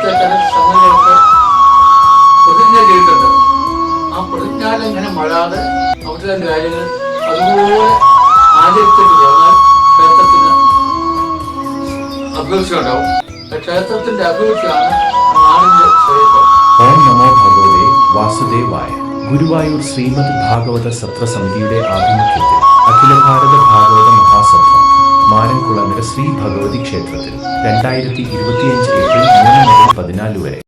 ഇങ്ങനത്തെ ചില സംഗതികളൊക്കെ പ്രതിജ്ഞ ചെയ്തിട്ടുണ്ട്. ആ പ്രതിജ്ഞാലങ്ങനെ മഴാതെ അവിടുത്തെ കാര്യങ്ങൾ അതുപോലെ ആചരിച്ചിട്ട് പോന്നാൽ ക്ഷേത്രത്തിന് അഭിവൃദ്ധി ഉണ്ടാവും. ക്ഷേത്രത്തിന്റെ അഭിവൃദ്ധിയാണ് നാടിന്റെ ശ്രേയസ്. ഓം നമോ ഭഗവതേ വാസുദേവായ. ഗുരുവായൂർ ശ്രീമദ് ഭാഗവത സത്രസമിതിയുടെ ആഭിമുഖ്യത്തിൽ അഖില ഭാരത ഭാഗവത മഹാസഭ മാരൻകുളങ്ങര ശ്രീ ഭഗവതി ക്ഷേത്രത്തിൽ 2025 ഏപ്രിൽ 3 മുതൽ 14 വരെ